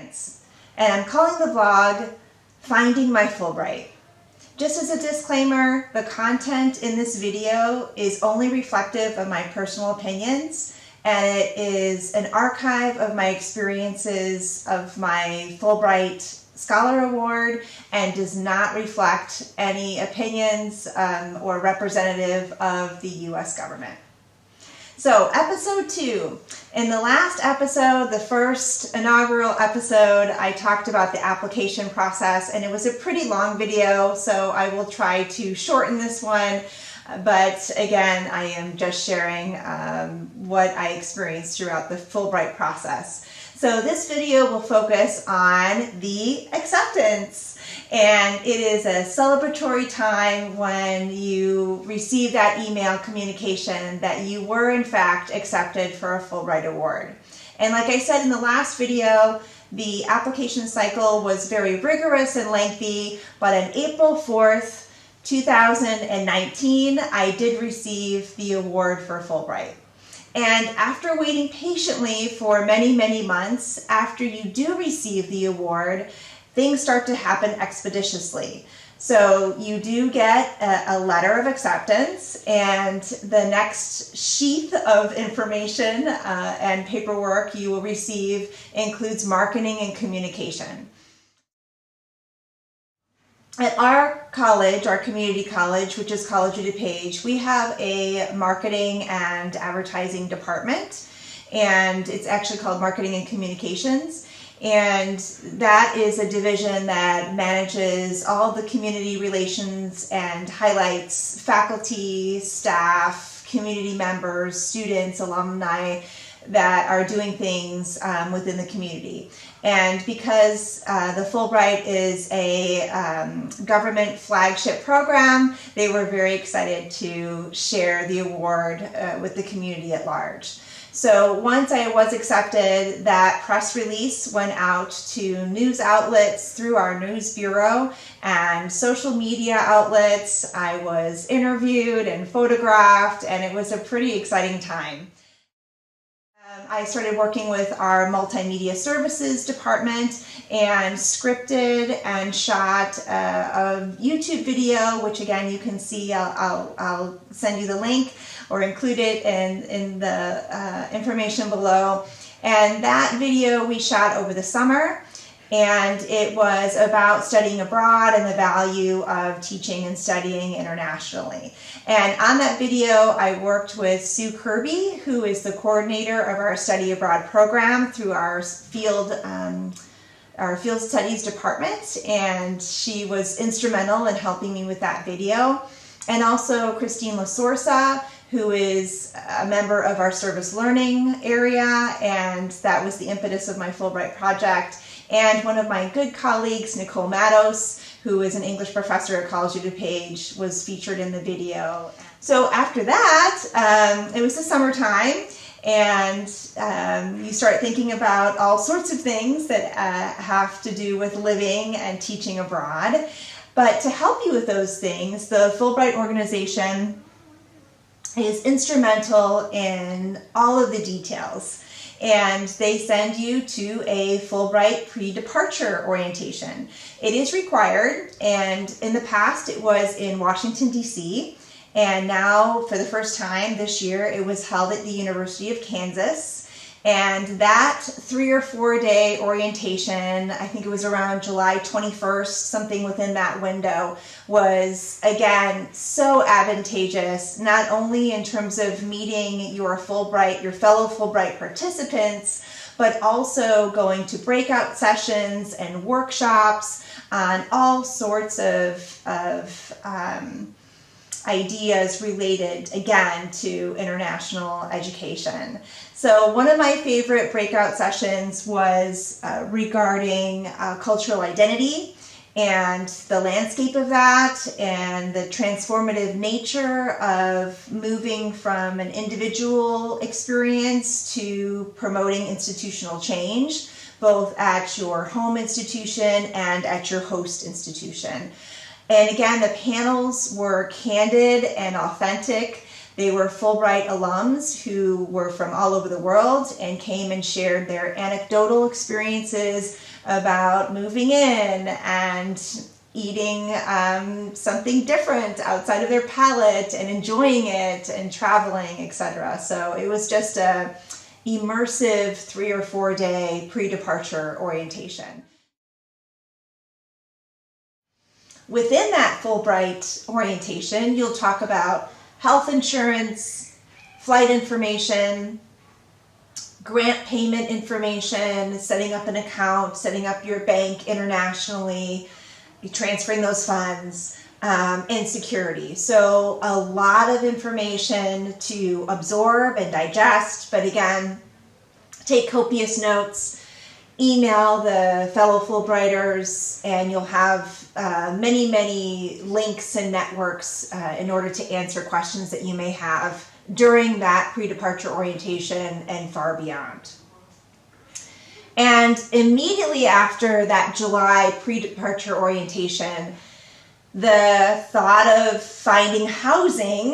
experience. And I'm calling the vlog Finding My Fulbright. Just as a disclaimer, the content in this video is only reflective of my personal opinions, and it is an archive of my experiences of my Fulbright Scholar Award and does not reflect any opinions or representative of the US government. So, episode 2. In the last episode, the first inaugural episode, I talked about the application process, and it was a pretty long video, so I will try to shorten this one. But again, I am just sharing what I experienced throughout the Fulbright process. So this video will focus on the acceptance. And it is a celebratory time when you receive that email communication that you were in fact accepted for a Fulbright Award. And like I said in the last video, the application cycle was very rigorous and lengthy, but on April 4th, 2019, I did receive the award for Fulbright. And after waiting patiently for many, many months, after you do receive the award, things start to happen expeditiously. So you do get a letter of acceptance, and the next sheath of information and paperwork you will receive includes marketing and communication. At our college, our community college, which is College of DuPage, we have a marketing and advertising department, and it's actually called Marketing and Communications. And that is a division that manages all the community relations and highlights faculty, staff, community members, students, alumni that are doing things within the community. And because the Fulbright is a government flagship program, they were very excited to share the award with the community at large. So once I was accepted, that press release went out to news outlets through our news bureau and social media outlets. I was interviewed and photographed, and it was a pretty exciting time. I started working with our multimedia services department and scripted and shot a YouTube video, which again you can see. I'll send you the link or include it in the information below. And that video we shot over the summer, and it was about studying abroad and the value of teaching and studying internationally. And on that video, I worked with Sue Kirby, who is the coordinator of our study abroad program through our field studies department, and she was instrumental in helping me with that video. And also Christine LaSorsa, who is a member of our service learning area, and that was the impetus of my Fulbright project. And one of my good colleagues, Nicole Matos, who is an English professor at College of DuPage, was featured in the video. So after that, it was the summertime, and you start thinking about all sorts of things that have to do with living and teaching abroad. But to help you with those things, the Fulbright organization is instrumental in all of the details. And they send you to a Fulbright pre-departure orientation. It is required, and in the past it was in Washington, D.C., and now for the first time this year it was held at the University of Kansas. And that 3 or 4 day orientation, I think it was around July 21st, something within that window, was again so advantageous, not only in terms of meeting your fellow Fulbright participants, but also going to breakout sessions and workshops on all sorts of ideas related, again, to international education. So one of my favorite breakout sessions was regarding cultural identity and the landscape of that and the transformative nature of moving from an individual experience to promoting institutional change, both at your home institution and at your host institution. And again, the panels were candid and authentic. They were Fulbright alums who were from all over the world and came and shared their anecdotal experiences about moving in and eating something different outside of their palate and enjoying it and traveling, etc. So it was just a immersive 3 or 4 day pre-departure orientation. Within that Fulbright orientation, you'll talk about health insurance, flight information, grant payment information, setting up an account, setting up your bank internationally, transferring those funds, and security. So a lot of information to absorb and digest, but again, take copious notes, email the fellow Fulbrighters, and you'll have many links and networks in order to answer questions that you may have during that pre-departure orientation and far beyond. And immediately after that July pre-departure orientation, the thought of finding housing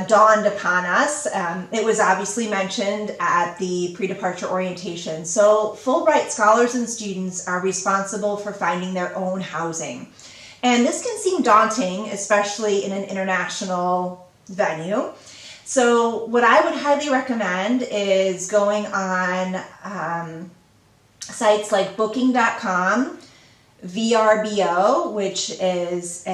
dawned upon us. It was obviously mentioned at the pre-departure orientation. So Fulbright scholars and students are responsible for finding their own housing. And this can seem daunting, especially in an international venue. So what I would highly recommend is going on sites like booking.com, VRBO, which is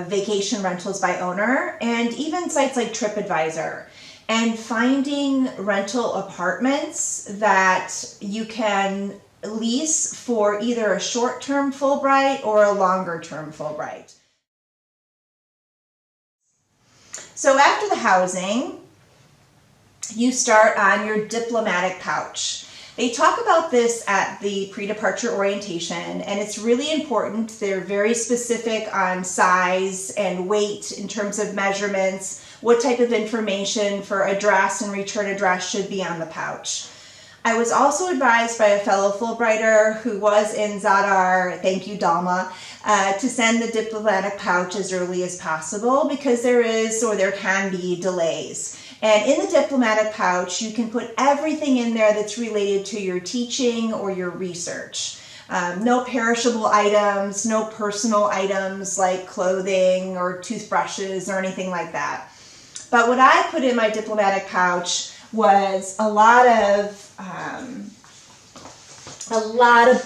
vacation rentals by owner, and even sites like TripAdvisor, and finding rental apartments that you can lease for either a short-term Fulbright or a longer-term Fulbright. So after the housing, you start on your diplomatic pouch. They talk about this at the pre-departure orientation, and it's really important. They're very specific on size and weight in terms of measurements, what type of information for address and return address should be on the pouch. I was also advised by a fellow Fulbrighter who was in Zadar, thank you Dalma, to send the diplomatic pouch as early as possible because there can be delays. And in the diplomatic pouch, you can put everything in there that's related to your teaching or your research. No perishable items, no personal items like clothing or toothbrushes or anything like that. But what I put in my diplomatic pouch was a lot of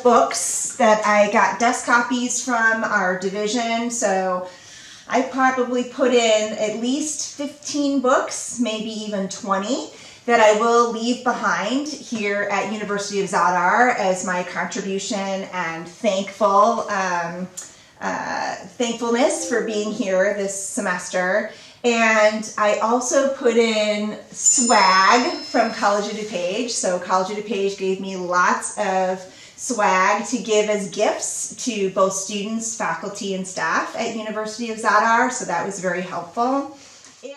books that I got desk copies from our division. So I probably put in at least 15 books, maybe even 20, that I will leave behind here at University of Zadar as my contribution and thankfulness for being here this semester. And I also put in swag from College of DuPage. So College of DuPage gave me lots of swag to give as gifts to both students, faculty, and staff at University of Zadar, so that was very helpful. And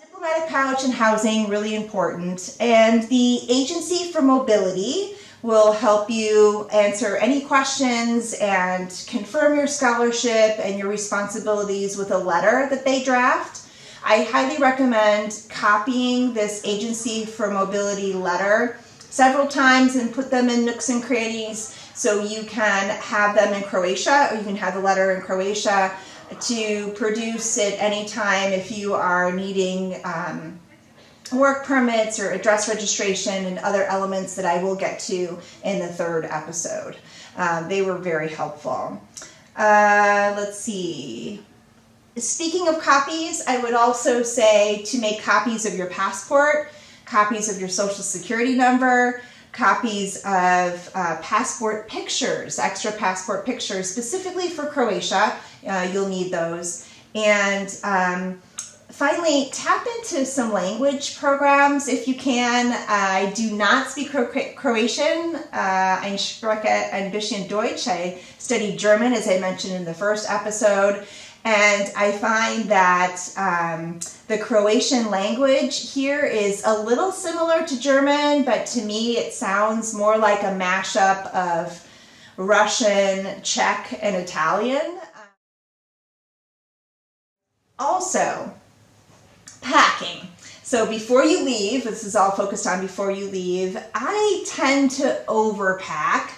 diplomatic pouch and housing, really important. And the Agency for Mobility will help you answer any questions and confirm your scholarship and your responsibilities with a letter that they draft. I highly recommend copying this Agency for Mobility letter several times and put them in nooks and crannies so you can have them in Croatia, or you can have the letter in Croatia to produce at any time if you are needing work permits or address registration and other elements that I will get to in the third episode. They were very helpful. Let's see. Speaking of copies, I would also say to make copies of your passport, copies of your social security number, copies of passport pictures, extra passport pictures, specifically for Croatia. You'll need those. And finally, tap into some language programs if you can. I do not speak Croatian. Ich spreche ein bisschen Deutsch. I studied German, as I mentioned in the first episode. And I find that the Croatian language here is a little similar to German, but to me it sounds more like a mashup of Russian, Czech, and Italian. Also, Packing. So before you leave, this is all focused on before you leave, I tend to overpack,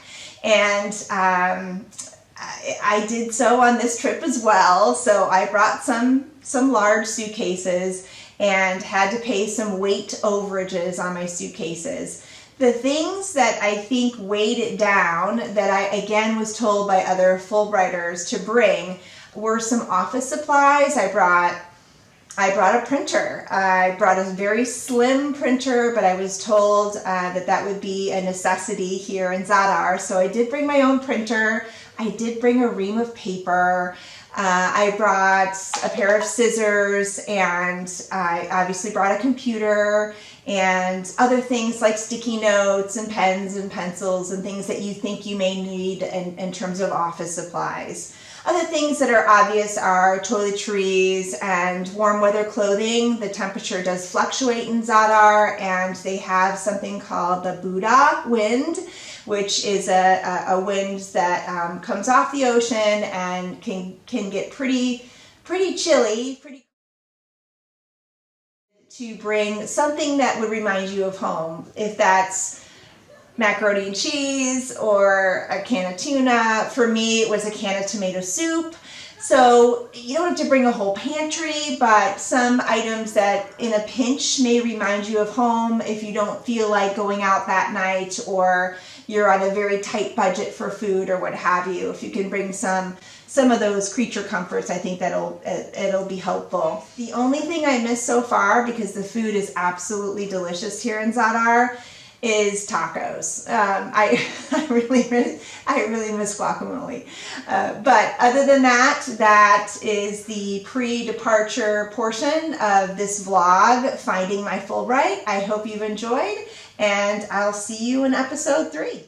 and I did so on this trip as well. So I brought some large suitcases and had to pay some weight overages on my suitcases. The things that I think weighed it down, that I again was told by other Fulbrighters to bring, were some office supplies. I brought a printer. I brought a very slim printer, but I was told that would be a necessity here in Zadar. So I did bring my own printer. I did bring a ream of paper. I brought a pair of scissors, and I obviously brought a computer and other things like sticky notes and pens and pencils and things that you think you may need in terms of office supplies. Other things that are obvious are toiletries and warm weather clothing. The temperature does fluctuate in Zadar, and they have something called the Buddha wind, which is a wind that comes off the ocean and can get pretty chilly. To bring something that would remind you of home, if that's macaroni and cheese or a can of tuna. For me, it was a can of tomato soup. So you don't have to bring a whole pantry, but some items that in a pinch may remind you of home if you don't feel like going out that night, or you're on a very tight budget for food or what have you. If you can bring some of those creature comforts, I think it'll be helpful. The only thing I missed so far, because the food is absolutely delicious here in Zadar, is tacos. I really miss guacamole. But other than that, that is the pre-departure portion of this vlog, Finding My Fulbright. I hope you've enjoyed, and I'll see you in episode 3.